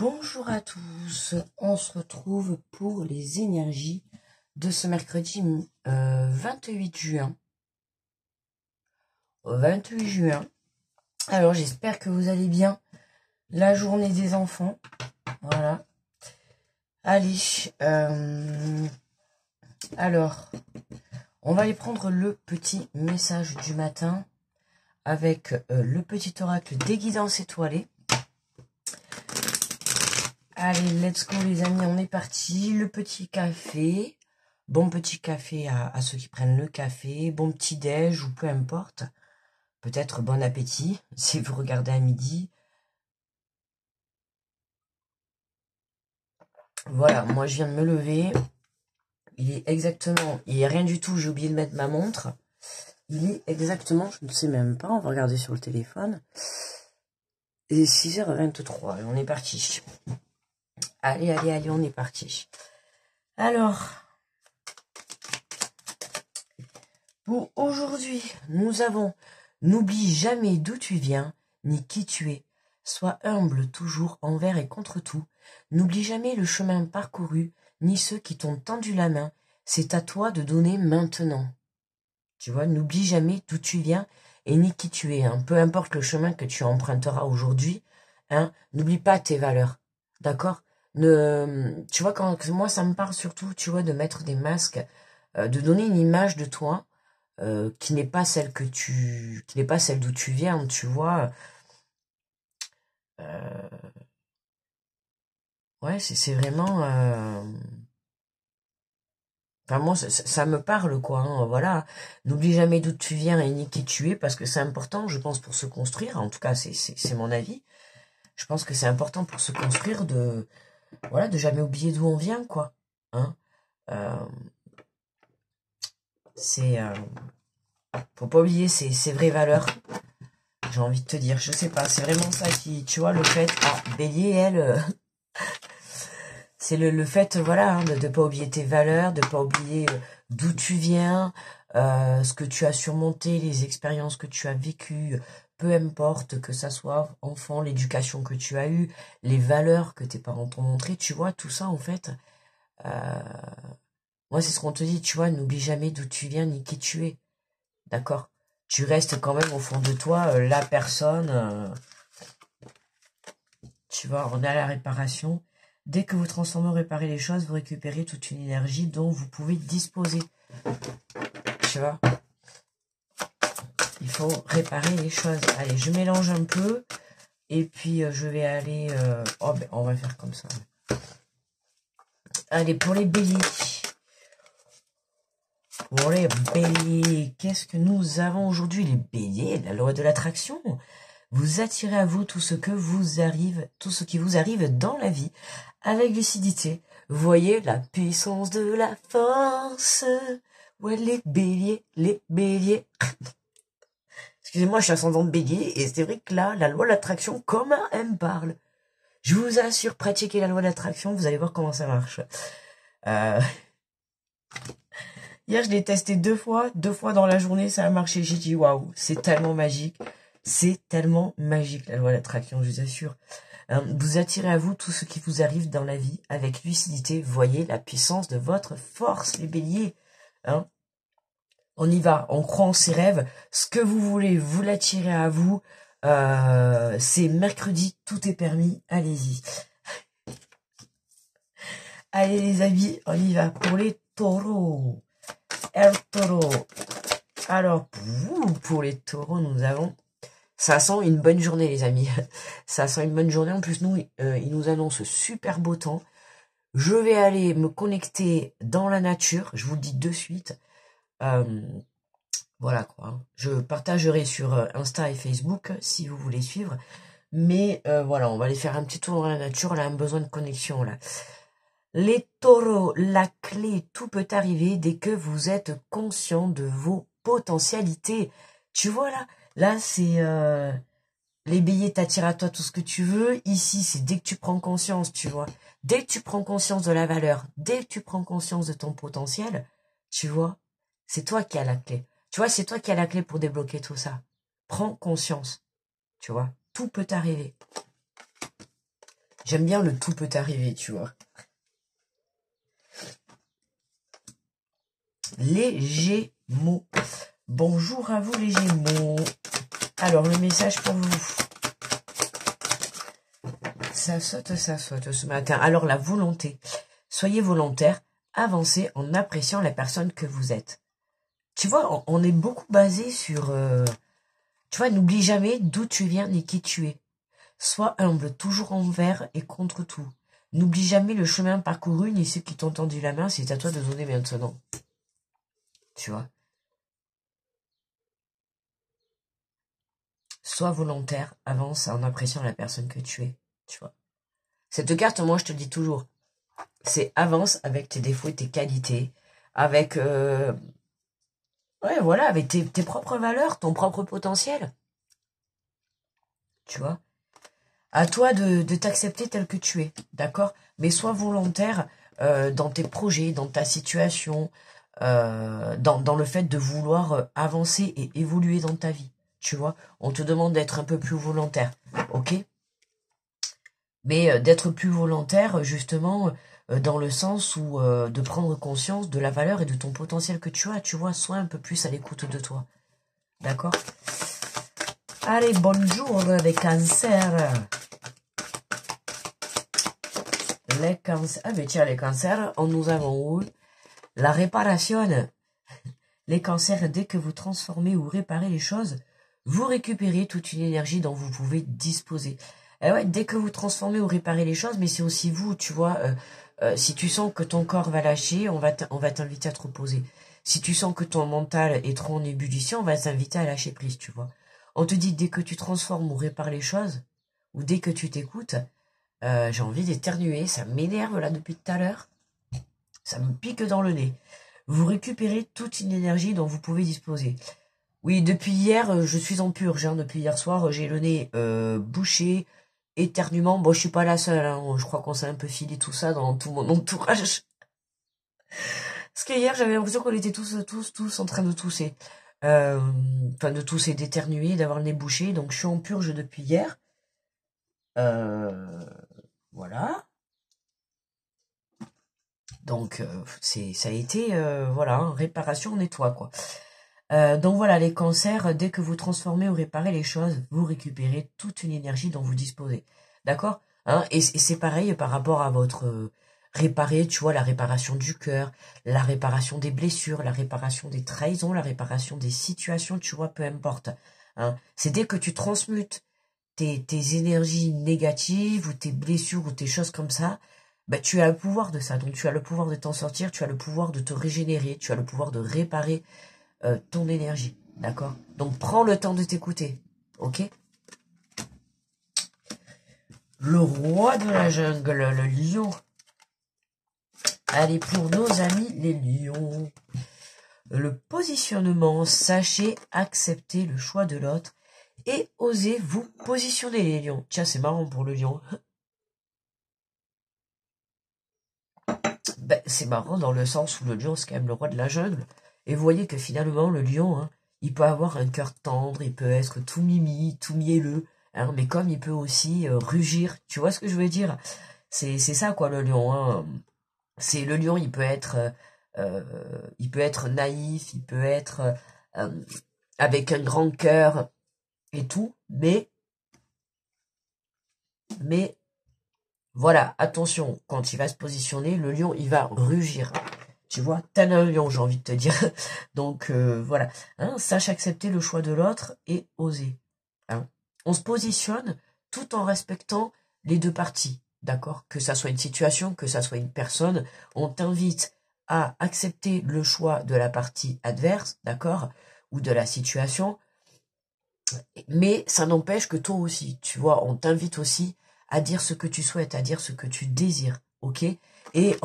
Bonjour à tous, on se retrouve pour les énergies de ce mercredi 28 juin. 28 juin. Alors j'espère que vous allez bien. La journée des enfants. Voilà. Allez. Alors, on va aller prendre le petit message du matin avec le petit oracle des guidances étoilées. Allez, let's go les amis, on est parti. Le petit café. Bon petit café à ceux qui prennent le café. Bon petit déj ou peu importe. Peut-être bon appétit si vous regardez à midi. Voilà, moi je viens de me lever. Il est rien du tout, j'ai oublié de mettre ma montre. Il est exactement, je ne sais même pas, on va regarder sur le téléphone. Il est 6h23 et on est parti. Allez, on est parti. Alors, pour aujourd'hui, nous avons « N'oublie jamais d'où tu viens, ni qui tu es. Sois humble toujours envers et contre tout. N'oublie jamais le chemin parcouru, ni ceux qui t'ont tendu la main. C'est à toi de donner maintenant. » Tu vois, n'oublie jamais d'où tu viens et ni qui tu es. Hein. Peu importe le chemin que tu emprunteras aujourd'hui, hein, n'oublie pas tes valeurs. D'accord ? Tu vois, quand moi, ça me parle surtout, tu vois, de mettre des masques, de donner une image de toi qui n'est pas celle qui n'est pas celle d'où tu viens, tu vois. Ouais, c'est vraiment... Enfin, moi, ça me parle, quoi. Hein, voilà. N'oublie jamais d'où tu viens et ni qui tu es, parce que c'est important, je pense, pour se construire. En tout cas, c'est mon avis. Je pense que c'est important pour se construire de jamais oublier d'où on vient, quoi. Hein faut pas oublier ses vraies valeurs. J'ai envie de te dire, je sais pas, c'est vraiment ça qui, tu vois, le fait... Ah, Bélier, elle... c'est le fait, voilà, hein, de ne pas oublier tes valeurs, de ne pas oublier d'où tu viens, ce que tu as surmonté, les expériences que tu as vécues, peu importe que ça soit enfant, l'éducation que tu as eue, les valeurs que tes parents t'ont montrées, tu vois, tout ça, en fait, moi, c'est ce qu'on te dit, tu vois, n'oublie jamais d'où tu viens ni qui tu es, d'accord? Tu restes quand même au fond de toi la personne, tu vois, on est à la réparation. Dès que vous transformez ou réparez les choses, vous récupérez toute une énergie dont vous pouvez disposer. Tu vois, il faut réparer les choses. Allez, je mélange un peu. Et puis, je vais aller... Oh, ben, on va faire comme ça. Allez, pour les béliers. Pour les béliers, qu'est-ce que nous avons aujourd'hui? Les béliers, la loi de l'attraction. Vous attirez à vous tout ce qui vous arrive dans la vie avec lucidité. Voyez la puissance de la force. Ouais, les béliers, les béliers. Excusez-moi, je suis ascendant de bélier et c'est vrai que là, la loi de l'attraction, comment elle me parle. Je vous assure, pratiquez la loi de l'attraction, vous allez voir comment ça marche. Hier, je l'ai testé deux fois dans la journée, ça a marché. J'ai dit, waouh, c'est tellement magique. C'est tellement magique, la loi de l'attraction, je vous assure. Vous attirez à vous tout ce qui vous arrive dans la vie avec lucidité. Voyez la puissance de votre force, les béliers. Hein, on y va, on croit en ses rêves. Ce que vous voulez, vous l'attirez à vous. C'est mercredi, tout est permis. Allez-y. Allez les amis, on y va pour les taureaux. El taureau. Alors, pour les taureaux, nous avons... Ça sent une bonne journée, les amis. Ça sent une bonne journée. En plus, il nous annonce super beau temps. Je vais aller me connecter dans la nature. Je vous le dis de suite. Voilà quoi. Je partagerai sur Insta et Facebook si vous voulez suivre. Mais voilà, on va aller faire un petit tour dans la nature. Là, on a besoin de connexion là. Les taureaux, la clé, tout peut arriver dès que vous êtes conscient de vos potentialités. Tu vois là c'est les billets t'attirent à toi tout ce que tu veux. Ici, c'est dès que tu prends conscience, tu vois. Dès que tu prends conscience de la valeur, dès que tu prends conscience de ton potentiel, tu vois, c'est toi qui as la clé. Tu vois, c'est toi qui as la clé pour débloquer tout ça. Prends conscience, tu vois. Tout peut arriver. J'aime bien le tout peut arriver, tu vois. Les Gémeaux. Bonjour à vous les Gémeaux. Alors, le message pour vous. Ça saute ce matin. Alors, la volonté. Soyez volontaire, avancez en appréciant la personne que vous êtes. Tu vois, on est beaucoup basé sur... tu vois, n'oublie jamais d'où tu viens ni qui tu es. Sois humble, toujours envers et contre tout. N'oublie jamais le chemin parcouru ni ceux qui t'ont tendu la main, c'est à toi de donner maintenant. Tu vois. Sois volontaire, avance en appréciant la personne que tu es. Tu vois. Cette carte, moi, je te le dis toujours, c'est avance avec tes défauts et tes qualités, avec... ouais, voilà, avec tes propres valeurs, ton propre potentiel. Tu vois. À toi de t'accepter tel que tu es, d'accord? Mais sois volontaire dans tes projets, dans ta situation, dans le fait de vouloir avancer et évoluer dans ta vie. Tu vois, on te demande d'être un peu plus volontaire, ok? Mais d'être plus volontaire, justement, dans le sens où de prendre conscience de la valeur et de ton potentiel que tu as. Tu vois, sois un peu plus à l'écoute de toi, d'accord? Allez, bonjour les cancers. Les cancers. Ah mais tiens, les cancers, nous avons où? La réparation. Les cancers, dès que vous transformez ou réparez les choses, vous récupérez toute une énergie dont vous pouvez disposer. Et ouais, dès que vous transformez ou réparez les choses, mais c'est aussi vous, tu vois, si tu sens que ton corps va lâcher, on va t'inviter à te reposer. Si tu sens que ton mental est trop en ébullition, on va t'inviter à lâcher prise, tu vois. On te dit, dès que tu transformes ou répares les choses, ou dès que tu t'écoutes, j'ai envie d'éternuer, ça m'énerve là depuis tout à l'heure. Ça me pique dans le nez. Vous récupérez toute une énergie dont vous pouvez disposer. Oui, depuis hier, je suis en purge. Hein. Depuis hier soir, j'ai le nez bouché, éternuement. Bon, je suis pas la seule. Hein. Je crois qu'on s'est un peu filé tout ça dans tout mon entourage. Parce que hier, j'avais l'impression qu'on était tous en train de tousser. Enfin, de tousser, d'éternuer, d'avoir le nez bouché. Donc, je suis en purge depuis hier. Voilà. Donc, ça a été, voilà, hein, réparation, nettoie, quoi. Donc voilà, les cancers, dès que vous transformez ou réparez les choses, vous récupérez toute une énergie dont vous disposez. D'accord, hein, et c'est pareil par rapport à votre réparer, tu vois, la réparation du cœur, la réparation des blessures, la réparation des trahisons, la réparation des situations, tu vois, peu importe. Hein. C'est dès que tu transmutes tes énergies négatives ou tes blessures ou tes choses comme ça, bah, tu as le pouvoir de ça. Donc tu as le pouvoir de t'en sortir, tu as le pouvoir de te régénérer, tu as le pouvoir de réparer ton énergie, d'accord? Donc prends le temps de t'écouter, ok? Le roi de la jungle, le lion. Allez, pour nos amis les lions. Le positionnement, sachez accepter le choix de l'autre et osez vous positionner les lions. Tiens, c'est marrant pour le lion. Ben, c'est marrant dans le sens où le lion, c'est quand même le roi de la jungle. Et vous voyez que finalement, le lion, hein, il peut avoir un cœur tendre, il peut être tout mimi, tout mielleux, hein, mais comme il peut aussi rugir. Tu vois ce que je veux dire? C'est ça, quoi, le lion. Hein. C'est le lion, il peut être naïf, il peut être avec un grand cœur et tout, mais voilà, attention, quand il va se positionner, le lion, il va rugir. Tu vois, tel un lion, j'ai envie de te dire. Donc, voilà. Hein, sache accepter le choix de l'autre et oser. Hein. On se positionne tout en respectant les deux parties. D'accord? Que ça soit une situation, que ça soit une personne. On t'invite à accepter le choix de la partie adverse, d'accord? Ou de la situation. Mais ça n'empêche que toi aussi, tu vois, on t'invite aussi à dire ce que tu souhaites, à dire ce que tu désires, ok? Et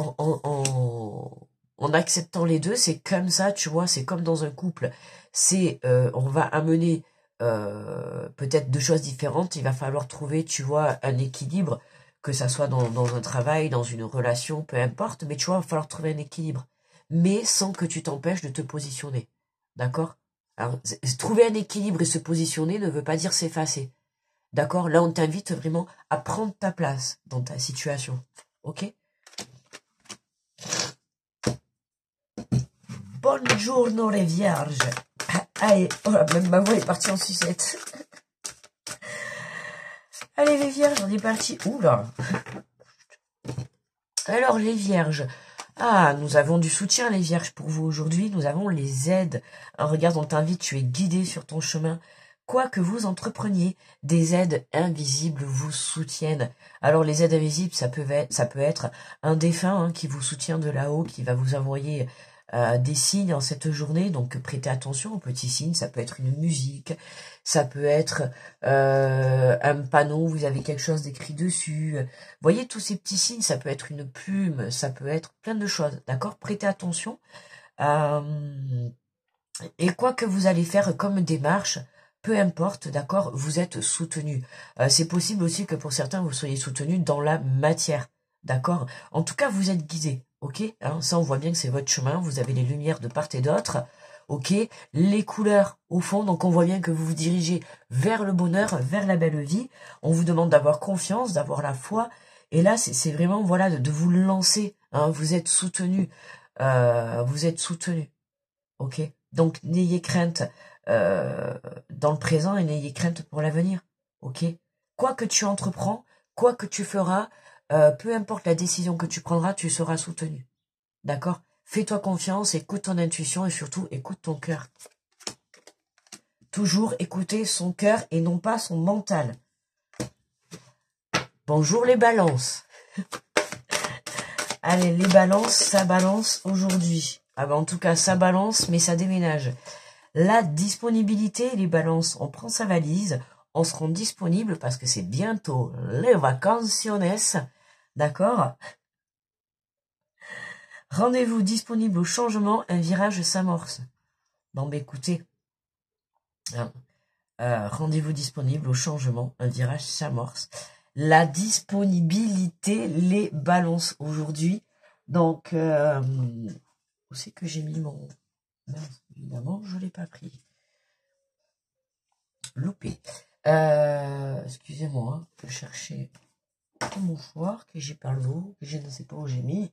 en acceptant les deux, c'est comme ça, tu vois, c'est comme dans un couple. C'est, on va amener peut-être deux choses différentes, il va falloir trouver, tu vois, un équilibre, que ça soit dans un travail, dans une relation, peu importe, mais tu vois, il va falloir trouver un équilibre. Mais sans que tu t'empêches de te positionner, d'accord? Alors, trouver un équilibre et se positionner ne veut pas dire s'effacer. D'accord? Là, on t'invite vraiment à prendre ta place dans ta situation. Ok? Buongiorno les vierges. Allez, oh là, même ma voix est partie en sucette. Allez les vierges, on est parti. Oula. Alors les vierges. Ah, nous avons du soutien les vierges pour vous aujourd'hui. Nous avons les aides. Alors, regarde, on t'invite, tu es guidé sur ton chemin. Quoi que vous entrepreniez, des aides invisibles vous soutiennent. Alors les aides invisibles, ça peut être un défunt qui vous soutient de là-haut, qui va vous envoyer des signes en cette journée. Donc prêtez attention aux petits signes. Ça peut être une musique, ça peut être un panneau, vous avez quelque chose d'écrit dessus. Voyez tous ces petits signes, ça peut être une plume, ça peut être plein de choses. D'accord? Prêtez attention. Et quoi que vous allez faire comme démarche, peu importe, d'accord, vous êtes soutenu. C'est possible aussi que pour certains, vous soyez soutenu dans la matière, d'accord. En tout cas, vous êtes guidé, ok, ça, on voit bien que c'est votre chemin, vous avez les lumières de part et d'autre, ok, les couleurs au fond, donc on voit bien que vous vous dirigez vers le bonheur, vers la belle vie. On vous demande d'avoir confiance, d'avoir la foi, et là, c'est vraiment, voilà, de vous lancer, vous êtes soutenu, ok. Donc, n'ayez crainte dans le présent et n'ayez crainte pour l'avenir, ok. Quoi que tu entreprends, quoi que tu feras, peu importe la décision que tu prendras, tu seras soutenu, d'accord. Fais-toi confiance, écoute ton intuition et surtout, écoute ton cœur. Toujours écouter son cœur et non pas son mental. Bonjour les balances. Allez, les balances, ça balance aujourd'hui. Ah ben, en tout cas, ça balance, mais ça déménage. La disponibilité, les balances, on prend sa valise, on se rend disponible parce que c'est bientôt les vacaciones, d'accord? Rendez-vous disponible au changement, un virage s'amorce. Bon, ben écoutez, rendez-vous disponible au changement, un virage s'amorce. La disponibilité, les balances aujourd'hui. Donc, où c'est que j'ai mis mon... Mince, évidemment, je ne l'ai pas pris. Loupé. Excusez-moi, je cherchais un mouchoir que j'ai pas l'eau, que je ne sais pas où j'ai mis.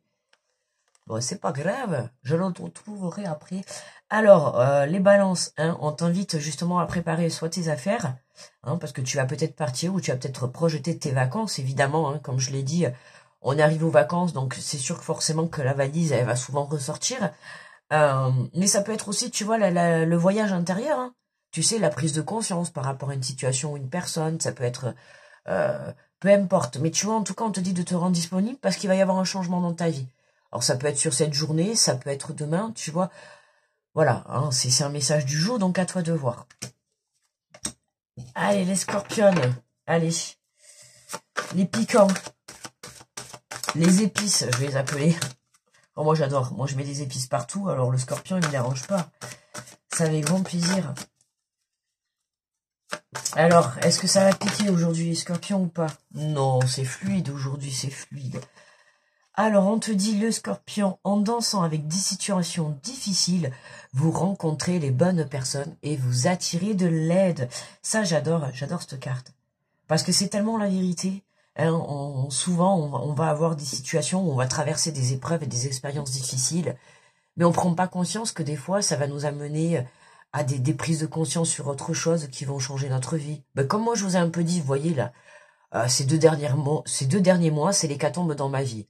Bon, c'est pas grave, je le retrouverai après. Alors, les balances, on t'invite justement à préparer soit tes affaires, parce que tu vas peut-être partir ou tu vas peut-être projeter tes vacances, évidemment, comme je l'ai dit, on arrive aux vacances, donc c'est sûr que forcément que la valise, elle va souvent ressortir. Mais ça peut être aussi, tu vois, le voyage intérieur, tu sais, la prise de conscience par rapport à une situation ou une personne, ça peut être... peu importe, mais tu vois, en tout cas, on te dit de te rendre disponible parce qu'il va y avoir un changement dans ta vie. Alors, ça peut être sur cette journée, ça peut être demain, tu vois. Voilà, c'est un message du jour, donc à toi de voir. Allez, les scorpions, allez. Les piquants, les épices, je vais les appeler. Oh, moi, j'adore. Moi, je mets des épices partout, alors le scorpion, il ne dérange pas. Ça avec grand plaisir. Alors, est-ce que ça va piquer aujourd'hui, les scorpions, ou pas? Non, c'est fluide aujourd'hui, c'est fluide. Alors, on te dit, le scorpion, en dansant avec des situations difficiles, vous rencontrez les bonnes personnes et vous attirez de l'aide. Ça, j'adore cette carte. Parce que c'est tellement la vérité. Souvent, on va avoir des situations où on va traverser des épreuves et des expériences difficiles, mais on ne prend pas conscience que des fois, ça va nous amener à des prises de conscience sur autre chose qui vont changer notre vie. Ben, comme moi, je vous ai un peu dit, vous voyez là, ces deux derniers mois, c'est l'hécatombe dans ma vie.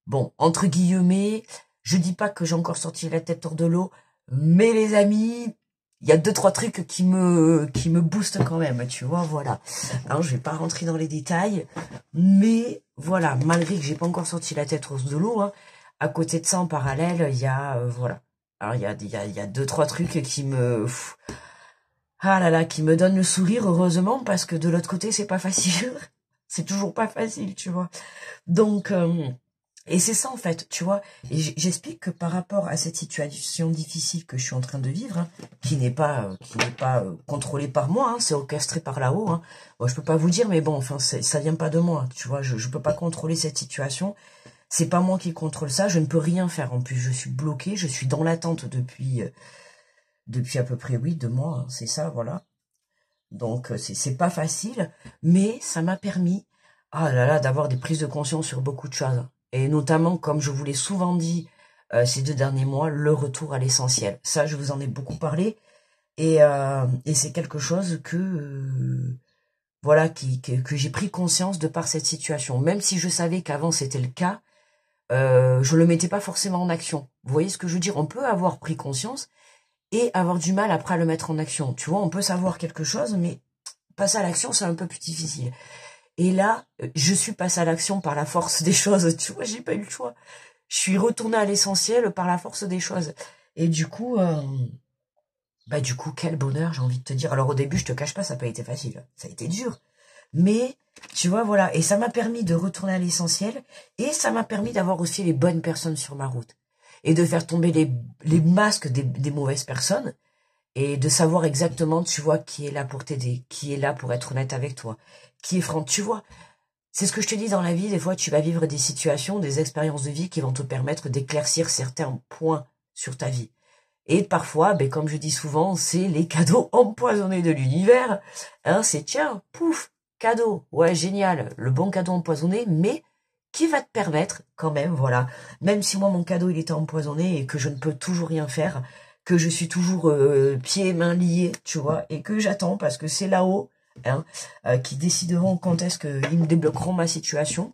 Bon, entre guillemets, je dis pas que j'ai encore sorti la tête hors de l'eau, mais les amis, il y a 2-3 trucs qui me boostent quand même, tu vois, voilà. Alors, je vais pas rentrer dans les détails, mais voilà, malgré que j'ai pas encore sorti la tête hors de l'eau, à côté de ça, en parallèle, il y a, voilà. Alors, il y a 2-3 trucs qui me... Ah là là, qui me donnent le sourire, heureusement, parce que de l'autre côté, c'est pas facile. C'est toujours pas facile, tu vois. Donc... et c'est ça en fait, tu vois, et j'explique que par rapport à cette situation difficile que je suis en train de vivre, qui n'est pas contrôlée par moi, c'est orchestré par là-haut, Moi, je peux pas vous dire, mais bon, enfin, ça vient pas de moi, tu vois, je peux pas contrôler cette situation, c'est pas moi qui contrôle ça, je ne peux rien faire, en plus, je suis bloquée, je suis dans l'attente depuis à peu près, oui, 2 mois, c'est ça, voilà. Donc, c'est pas facile, mais ça m'a permis, ah là là, d'avoir des prises de conscience sur beaucoup de choses. Et notamment, comme je vous l'ai souvent dit ces 2 derniers mois, le retour à l'essentiel. Ça, je vous en ai beaucoup parlé. Et c'est quelque chose que voilà que j'ai pris conscience de par cette situation. Même si je savais qu'avant c'était le cas, je le mettais pas forcément en action. Vous voyez ce que je veux dire? On peut avoir pris conscience et avoir du mal après à le mettre en action. Tu vois, on peut savoir quelque chose, mais passer à l'action, c'est un peu plus difficile. Et là, je suis passée à l'action par la force des choses. Tu vois, j'ai pas eu le choix. Je suis retournée à l'essentiel par la force des choses. Et du coup, quel bonheur, j'ai envie de te dire. Alors au début, je te cache pas, ça n'a pas été facile. Ça a été dur. Mais, tu vois, voilà. Et ça m'a permis de retourner à l'essentiel. Et ça m'a permis d'avoir aussi les bonnes personnes sur ma route. Et de faire tomber les masques des mauvaises personnes. Et de savoir exactement, tu vois, qui est là pour t'aider. Qui est là pour être honnête avec toi. Qui est franc, tu vois. C'est ce que je te dis dans la vie. Des fois, tu vas vivre des situations, des expériences de vie qui vont te permettre d'éclaircir certains points sur ta vie. Et parfois, ben, comme je dis souvent, c'est les cadeaux empoisonnés de l'univers. Hein, c'est tiens, pouf, cadeau. Ouais, génial, le bon cadeau empoisonné, mais qui va te permettre quand même, voilà. Même si moi, mon cadeau, il était empoisonné et que je ne peux toujours rien faire, que je suis toujours pieds et mains liés, tu vois, et que j'attends parce que c'est là-haut, hein, qui décideront quand est-ce qu'ils me débloqueront ma situation.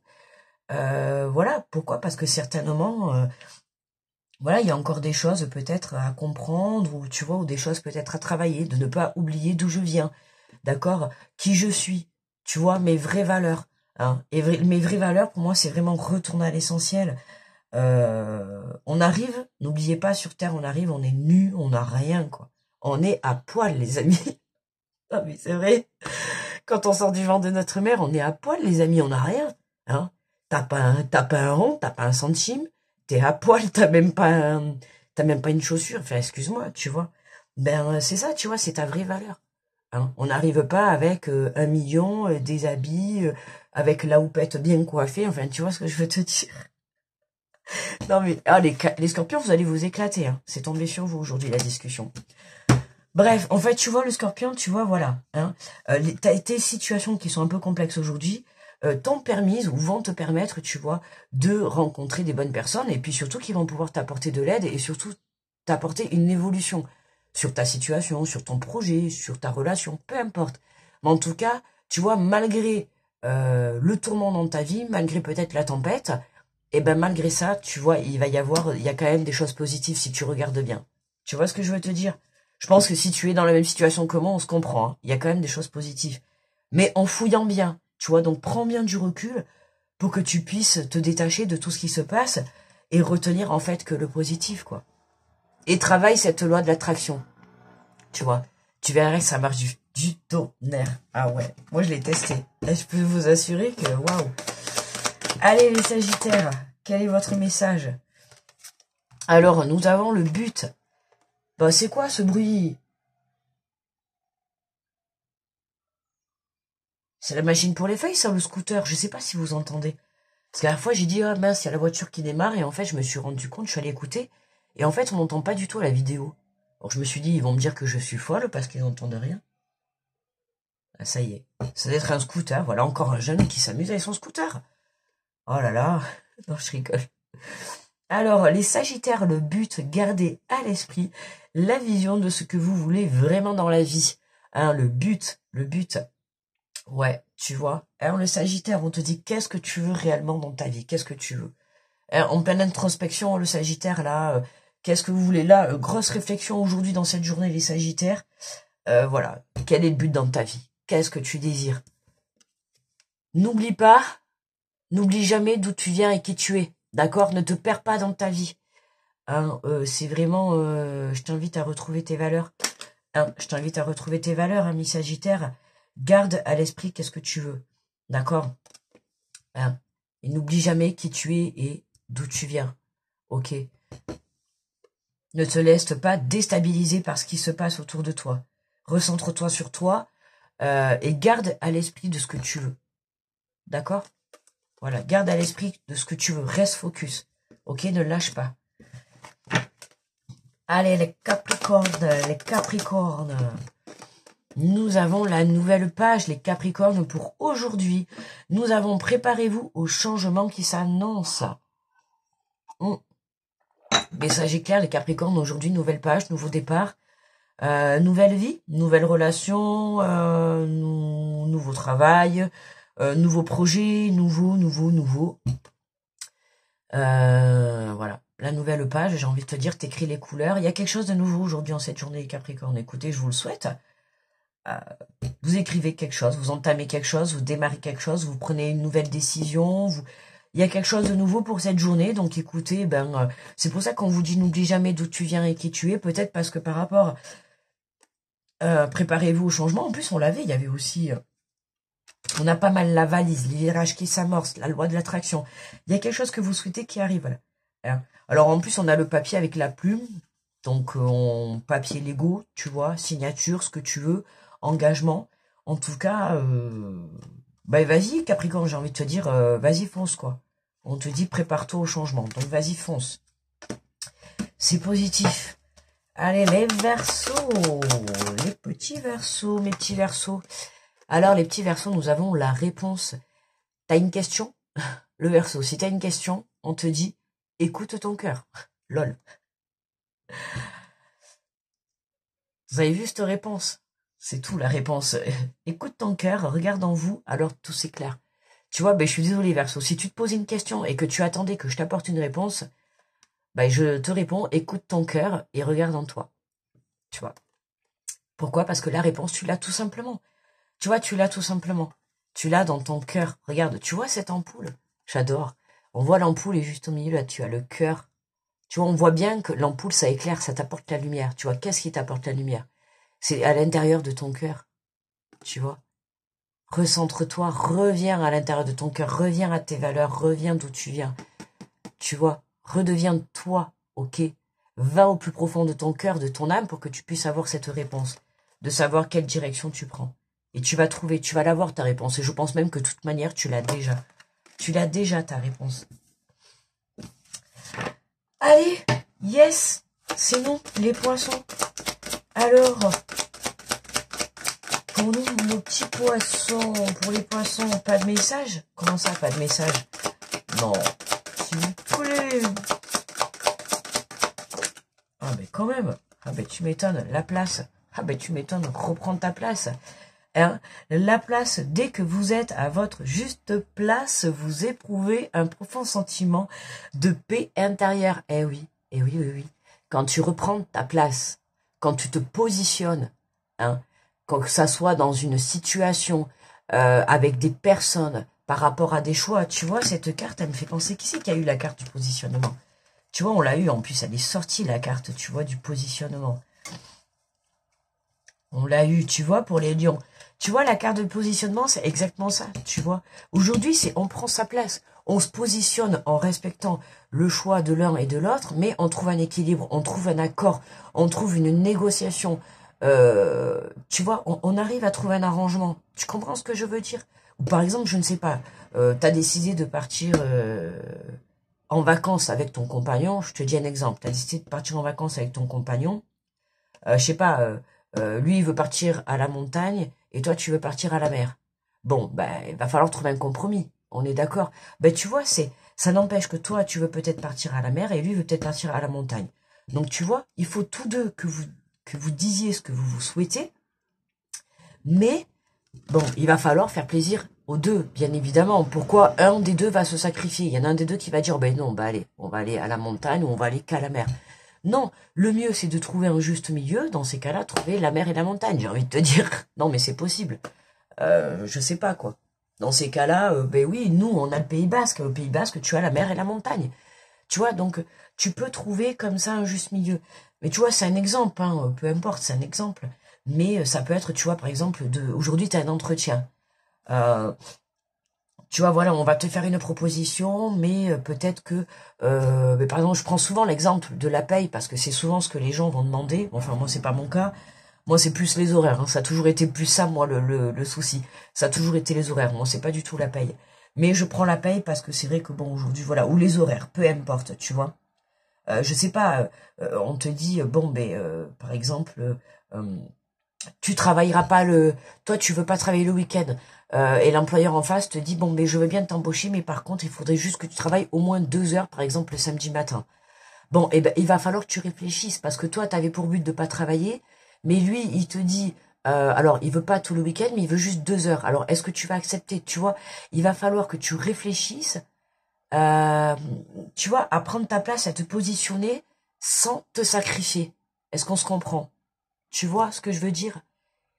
Voilà, pourquoi? Parce que certainement... voilà, il y a encore des choses peut-être à comprendre, ou tu vois, ou des choses peut-être à travailler, de ne pas oublier d'où je viens, d'accord? Qui je suis, tu vois, mes vraies valeurs. Hein. Et mes vraies valeurs, pour moi, c'est vraiment retourner à l'essentiel. On arrive, n'oubliez pas, sur Terre, on arrive, on est nu, on n'a rien, quoi. On est à poil, les amis. Ah, mais c'est vrai. Quand on sort du ventre de notre mère, on est à poil, les amis, on n'a rien. Hein. T'as pas un rond, t'as pas un centime. T'es à poil, t'as même pas une chaussure. Enfin, excuse-moi, tu vois. Ben, c'est ça, tu vois, c'est ta vraie valeur. Hein. On n'arrive pas avec 1 million, des habits, avec la houppette bien coiffée. Enfin, tu vois ce que je veux te dire. Non, mais ah, les scorpions, vous allez vous éclater. Hein. C'est tombé sur vous aujourd'hui, la discussion. Bref, en fait, tu vois, le scorpion, tu vois, voilà. Hein, tes situations qui sont un peu complexes aujourd'hui t'ont permis ou vont te permettre, tu vois, de rencontrer des bonnes personnes et puis surtout qui vont pouvoir t'apporter de l'aide et surtout t'apporter une évolution sur ta situation, sur ton projet, sur ta relation, peu importe. Mais en tout cas, tu vois, malgré le tourment dans ta vie, malgré peut-être la tempête, et ben malgré ça, tu vois, il y a quand même des choses positives si tu regardes bien. Tu vois ce que je veux te dire? Je pense que si tu es dans la même situation que moi, on se comprend. Hein. Il y a quand même des choses positives. Mais en fouillant bien, tu vois, donc prends bien du recul pour que tu puisses te détacher de tout ce qui se passe et retenir en fait que le positif, quoi. Et travaille cette loi de l'attraction, tu vois. Tu verras que ça marche du tonnerre. Ah ouais, moi je l'ai testé. Et je peux vous assurer que, waouh. Allez les Sagittaires, quel est votre message? Alors, nous avons le but. Bah, c'est quoi ce bruit? C'est la machine pour les feuilles, ça, le scooter. Je sais pas si vous entendez. Parce qu'à la fois, j'ai dit, ah mince, il y a la voiture qui démarre. Et en fait, je me suis rendu compte, je suis allée écouter. Et en fait, on n'entend pas du tout la vidéo. Alors, je me suis dit, ils vont me dire que je suis folle parce qu'ils n'entendent rien. Ah, ça y est. Ça doit être un scooter. Voilà, encore un jeune qui s'amuse avec son scooter. Oh là là. Non, je rigole. Alors, les Sagittaires, le but, gardez à l'esprit la vision de ce que vous voulez vraiment dans la vie. Hein, le but. Ouais, tu vois. Alors, le Sagittaire, on te dit qu'est-ce que tu veux réellement dans ta vie? Qu'est-ce que tu veux? En pleine introspection, le Sagittaire, là, qu'est-ce que vous voulez? Là, grosse réflexion aujourd'hui dans cette journée, les Sagittaires. Voilà, quel est le but dans ta vie? Qu'est-ce que tu désires? N'oublie pas, n'oublie jamais d'où tu viens et qui tu es. D'accord? Ne te perds pas dans ta vie. Hein, c'est vraiment... je t'invite à retrouver tes valeurs. Hein, je t'invite à retrouver tes valeurs, ami Sagittaire. Garde à l'esprit qu'est-ce que tu veux. D'accord? Hein, et n'oublie jamais qui tu es et d'où tu viens. Ok? Ne te laisse pas déstabiliser par ce qui se passe autour de toi. Recentre-toi sur toi et garde à l'esprit de ce que tu veux. D'accord? Voilà, garde à l'esprit de ce que tu veux. Reste focus. Ok? Ne lâche pas. Allez, les Capricornes, les Capricornes. nous avons la nouvelle page, les Capricornes, pour aujourd'hui. Nous avons préparez-vous au changement qui s'annonce. Message est clair, les Capricornes, aujourd'hui, nouvelle page, nouveau départ, nouvelle vie, nouvelle relation, nouveau travail, nouveau projet, nouveau. Voilà, la nouvelle page, j'ai envie de te dire, t'écris les couleurs. Il y a quelque chose de nouveau aujourd'hui en cette journée, les Capricornes. Écoutez, je vous le souhaite. Vous écrivez quelque chose, vous entamez quelque chose, vous démarrez quelque chose, vous prenez une nouvelle décision, il y a quelque chose de nouveau pour cette journée, donc écoutez, c'est pour ça qu'on vous dit n'oublie jamais d'où tu viens et qui tu es, peut-être parce que par rapport, préparez-vous au changement, en plus on l'avait, il y avait aussi, on a pas mal la valise, les virages qui s'amorcent, la loi de l'attraction, il y a quelque chose que vous souhaitez qui arrive, voilà. Hein. Alors en plus on a le papier avec la plume, donc papier Lego, tu vois, signature, ce que tu veux, engagement. En tout cas, vas-y Capricorne, j'ai envie de te dire, vas-y fonce quoi. On te dit prépare-toi au changement, donc vas-y fonce. C'est positif. Allez les Verseaux, les petits Verseaux, mes petits Verseaux. Alors les petits Verseaux, nous avons la réponse. T'as une question? Le Verseau, si t'as une question, on te dit écoute ton cœur. Lol. Vous avez vu cette réponse? C'est tout la réponse. Écoute ton cœur, regarde en vous, alors tout s'éclaire. Tu vois, je suis désolé Verseau, si tu te poses une question et que tu attendais que je t'apporte une réponse, je te réponds, écoute ton cœur et regarde en toi. Tu vois. Pourquoi? Parce que la réponse, tu l'as tout simplement. Tu vois, tu l'as tout simplement. Tu l'as dans ton cœur. Regarde, tu vois cette ampoule? J'adore. On voit l'ampoule et juste au milieu, là, tu as le cœur. Tu vois, on voit bien que l'ampoule, ça éclaire, ça t'apporte la lumière. Tu vois, qu'est-ce qui t'apporte la lumière? C'est à l'intérieur de ton cœur. Tu vois? Recentre-toi, reviens à l'intérieur de ton cœur, reviens à tes valeurs, reviens d'où tu viens. Tu vois? Redeviens toi, ok? Va au plus profond de ton cœur, de ton âme, pour que tu puisses avoir cette réponse. De savoir quelle direction tu prends. Et tu vas trouver, tu vas l'avoir ta réponse. Et je pense même que de toute manière, tu l'as déjà. Tu l'as déjà ta réponse. Allez, yes, c'est nous, les poissons. Alors, pour nous, nos petits poissons, pour les poissons, pas de message? Comment ça, pas de message? Non, s'il vous plaît. Ah, quand même. Ah, tu m'étonnes, la place. Ah, tu m'étonnes, reprendre ta place. Hein, la place, dès que vous êtes à votre juste place, vous éprouvez un profond sentiment de paix intérieure. Eh oui, oui. Quand tu reprends ta place, quand tu te positionnes, hein, quand que ça soit dans une situation, avec des personnes, par rapport à des choix, tu vois, cette carte, elle me fait penser, qui c'est qui a eu la carte du positionnement? Tu vois, on l'a eu, en plus, elle est sortie, la carte, tu vois, du positionnement. On l'a eu, tu vois, pour les lions. Tu vois, la carte de positionnement, c'est exactement ça, tu vois. Aujourd'hui, c'est on prend sa place. On se positionne en respectant le choix de l'un et de l'autre, mais on trouve un équilibre, on trouve un accord, on trouve une négociation. Tu vois, on arrive à trouver un arrangement. Tu comprends ce que je veux dire? Ou par exemple, je ne sais pas, tu as décidé de partir en vacances avec ton compagnon. Je te dis un exemple. Tu as décidé de partir en vacances avec ton compagnon. Je sais pas... lui, il veut partir à la montagne et toi, tu veux partir à la mer. Bon, il va falloir trouver un compromis. On est d'accord. Tu vois, ça n'empêche que toi, tu veux peut-être partir à la mer et lui veut peut-être partir à la montagne. Donc, tu vois, il faut tous deux que vous disiez ce que vous souhaitez. Mais, bon, il va falloir faire plaisir aux deux, bien évidemment. Pourquoi un des deux va se sacrifier? Il y en a un des deux qui va dire, non, allez, on va aller à la montagne ou on va aller qu'à la mer. Non, le mieux, c'est de trouver un juste milieu. Dans ces cas-là, trouver la mer et la montagne, j'ai envie de te dire. Non, mais c'est possible. Je sais pas, quoi. Dans ces cas-là, oui, nous, on a le Pays Basque. Au Pays Basque, tu as la mer et la montagne. Tu vois, donc, tu peux trouver comme ça un juste milieu. Mais tu vois, c'est un exemple, hein, peu importe, c'est un exemple. Mais ça peut être, tu vois, par exemple, aujourd'hui, tu as un entretien. Tu vois, voilà, on va te faire une proposition, mais peut-être que, par exemple, je prends souvent l'exemple de la paye, parce que c'est souvent ce que les gens vont demander. Enfin, moi, c'est pas mon cas. Moi, c'est plus les horaires. Hein. Ça a toujours été plus ça, moi, le souci. Ça a toujours été les horaires. Moi, c'est pas du tout la paye. Mais je prends la paye parce que c'est vrai que, bon, aujourd'hui, voilà, ou les horaires, peu importe, tu vois. Je sais pas, on te dit, par exemple... tu travailleras pas toi tu veux pas travailler le week-end, et l'employeur en face te dit bon mais je veux bien t'embaucher, mais par contre il faudrait juste que tu travailles au moins 2 heures par exemple le samedi matin. Bon, eh ben il va falloir que tu réfléchisses, parce que toi tu avais pour but de pas travailler, mais lui il te dit alors il veut pas tout le week-end, mais il veut juste 2 heures. Alors est-ce que tu vas accepter? Tu vois, il va falloir que tu réfléchisses, euh, tu vois, à prendre ta place, à te positionner sans te sacrifier. Est-ce qu'on se comprend? Tu vois ce que je veux dire?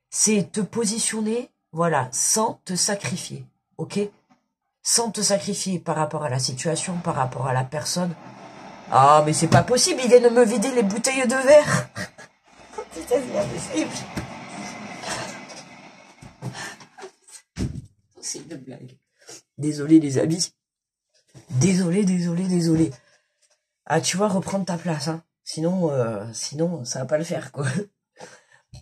C'est te positionner, voilà, sans te sacrifier, ok? Sans te sacrifier par rapport à la situation, par rapport à la personne. Ah, mais c'est pas possible, il vient de me vider les bouteilles de verre. C'est impossible. C'est une blague. Désolé les amis. Désolé. Ah, tu vois, reprendre ta place, hein. Sinon, ça va pas le faire, quoi.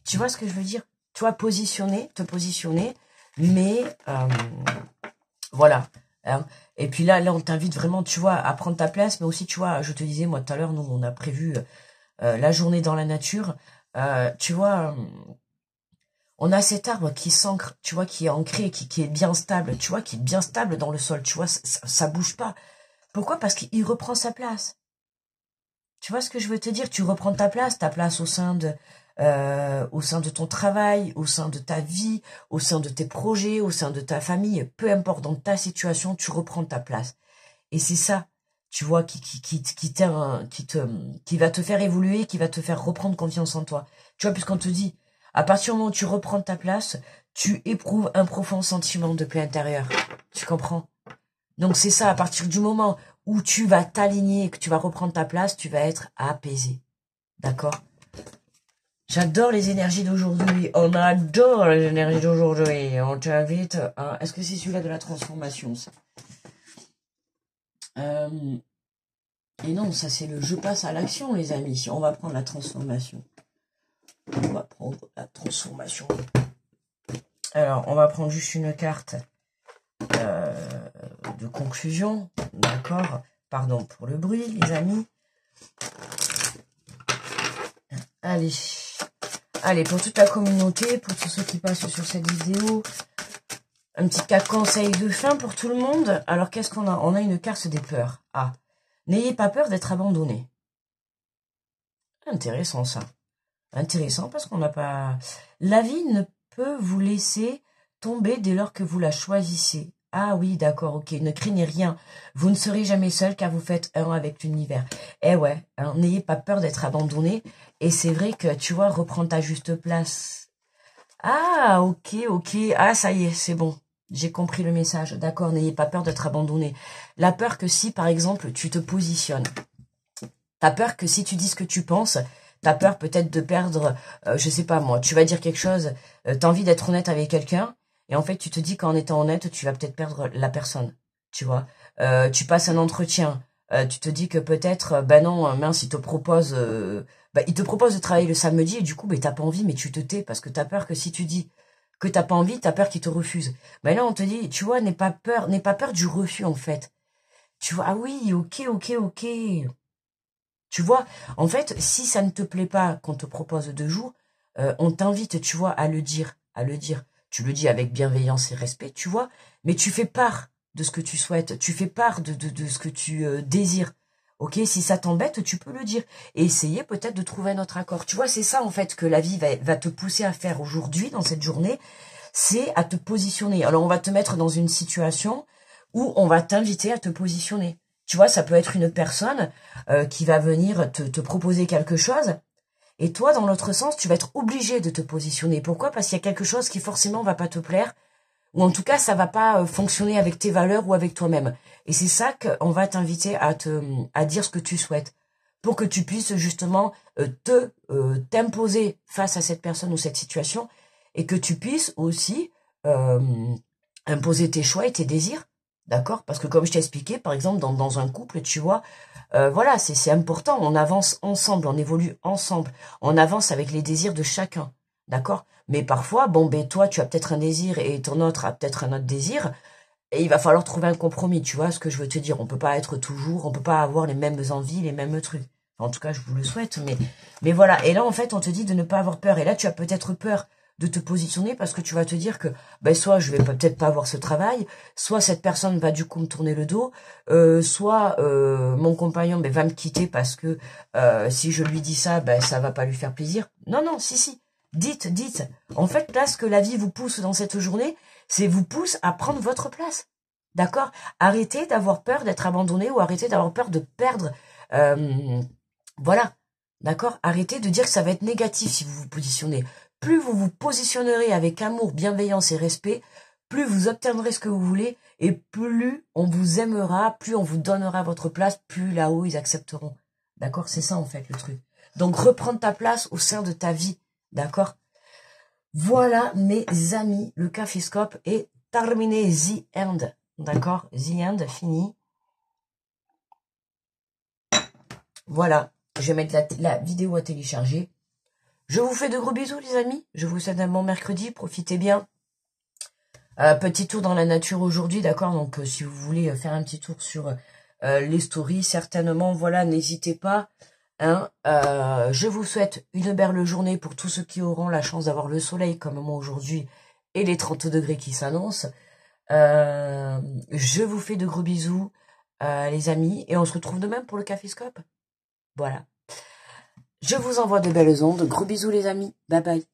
Tu vois ce que je veux dire? Tu vois, te positionner, mais voilà. Hein. Et puis là, on t'invite vraiment, tu vois, à prendre ta place, mais aussi, tu vois, je te disais, moi, tout à l'heure, nous, on a prévu la journée dans la nature. Tu vois, on a cet arbre qui s'ancre, tu vois, qui est ancré, qui est bien stable, tu vois, qui est bien stable dans le sol, tu vois, ça bouge pas. Pourquoi? Parce qu'il reprend sa place. Tu vois ce que je veux te dire? Tu reprends ta place au sein de ton travail, au sein de ta vie, au sein de tes projets, au sein de ta famille, peu importe, dans ta situation, tu reprends ta place. Et c'est ça, tu vois, qui va te faire évoluer, qui va te faire reprendre confiance en toi. Tu vois, puisqu'on te dit, à partir du moment où tu reprends ta place, tu éprouves un profond sentiment de paix intérieure. Tu comprends? Donc c'est ça, à partir du moment où tu vas t'aligner et que tu vas reprendre ta place, tu vas être apaisé. D'accord? J'adore les énergies d'aujourd'hui. On adore les énergies d'aujourd'hui. On t'invite à... Est-ce que c'est celui-là de la transformation, ça? Et non, ça c'est le je passe à l'action, les amis. On va prendre la transformation. On va prendre la transformation. Alors, on va prendre juste une carte de conclusion. D'accord? Pardon pour le bruit, les amis. Allez, pour toute la communauté, pour tous ceux qui passent sur cette vidéo, un petit cas conseil de fin pour tout le monde. Alors, qu'est-ce qu'on a? On a une carte des peurs. Ah, n'ayez pas peur d'être abandonné. Intéressant, ça. Intéressant, parce qu'on n'a pas... La vie ne peut vous laisser tomber dès lors que vous la choisissez. Ah oui, d'accord, ok. Ne craignez rien. Vous ne serez jamais seul car vous faites un avec l'univers. Eh ouais, hein, n'ayez pas peur d'être abandonné. Et c'est vrai que, tu vois, reprends ta juste place. Ah, ok. Ah, ça y est, c'est bon. J'ai compris le message. D'accord, n'ayez pas peur d'être abandonné. La peur que si, par exemple, tu te positionnes. T'as peur que si tu dis ce que tu penses, t'as peur peut-être de perdre, je sais pas moi, tu vas dire quelque chose, t'as envie d'être honnête avec quelqu'un, et en fait tu te dis qu'en étant honnête, tu vas peut-être perdre la personne, tu vois. Tu passes un entretien, tu te dis que peut-être, ben non, mince, il te propose de travailler le samedi, et du coup, ben t'as pas envie, mais tu te tais, parce que t'as peur que si tu dis que t'as pas envie, t'as peur qu'il te refuse. Ben là, on te dit, tu vois, n'aie pas peur du refus, en fait. Tu vois, ah oui, ok. Tu vois, en fait, si ça ne te plaît pas qu'on te propose 2 jours, on t'invite, tu vois, à le dire. Tu le dis avec bienveillance et respect, tu vois, mais tu fais part de ce que tu souhaites, tu fais part de ce que tu désires. Ok, si ça t'embête, tu peux le dire. Et essayer peut-être de trouver un autre accord. Tu vois, c'est ça en fait que la vie va te pousser à faire aujourd'hui, dans cette journée, c'est à te positionner. Alors on va te mettre dans une situation où on va t'inviter à te positionner. Tu vois, ça peut être une personne qui va venir te proposer quelque chose. Et toi, dans l'autre sens, tu vas être obligé de te positionner. Pourquoi? Parce qu'il y a quelque chose qui forcément va pas te plaire. Ou en tout cas, ça va pas fonctionner avec tes valeurs ou avec toi-même. Et c'est ça qu'on va t'inviter à dire ce que tu souhaites. Pour que tu puisses justement t'imposer face à cette personne ou cette situation. Et que tu puisses aussi imposer tes choix et tes désirs. D'accord? Parce que comme je t'ai expliqué, par exemple, dans un couple, tu vois, voilà, c'est important. On avance ensemble, on évolue ensemble. On avance avec les désirs de chacun. D'accord? Mais parfois, bon, ben toi, tu as peut-être un désir et ton autre a peut-être un autre désir. Et il va falloir trouver un compromis, tu vois ce que je veux te dire. On peut pas avoir les mêmes envies, les mêmes trucs. Enfin, en tout cas, je vous le souhaite, mais voilà. Et là, en fait, on te dit de ne pas avoir peur. Et là, tu as peut-être peur de te positionner parce que tu vas te dire que ben, soit je vais peut-être pas avoir ce travail, soit cette personne va du coup me tourner le dos, soit mon compagnon ben, va me quitter parce que si je lui dis ça, ben, ça va pas lui faire plaisir. Non, non, si. Dites. En fait, là, ce que la vie vous pousse dans cette journée, c'est vous pousse à prendre votre place. D'accord? Arrêtez d'avoir peur d'être abandonné ou arrêtez d'avoir peur de perdre. Voilà. D'accord? Arrêtez de dire que ça va être négatif si vous vous positionnez. Plus vous vous positionnerez avec amour, bienveillance et respect, plus vous obtiendrez ce que vous voulez et plus on vous aimera, plus on vous donnera votre place, plus là-haut ils accepteront. D'accord? C'est ça en fait le truc. Donc reprendre ta place au sein de ta vie. D'accord? Voilà mes amis, le caféscope est terminé, the end. D'accord? The end, fini. Voilà, je vais mettre la vidéo à télécharger. Je vous fais de gros bisous les amis, je vous souhaite un bon mercredi, profitez bien. Petit tour dans la nature aujourd'hui, d'accord, donc si vous voulez faire un petit tour sur les stories, certainement, voilà, n'hésitez pas. Hein, je vous souhaite une belle journée pour tous ceux qui auront la chance d'avoir le soleil comme moi aujourd'hui et les 30 degrés qui s'annoncent. Je vous fais de gros bisous les amis et on se retrouve demain pour le caféscope. Voilà. Je vous envoie de belles ondes. Gros bisous les amis. Bye bye.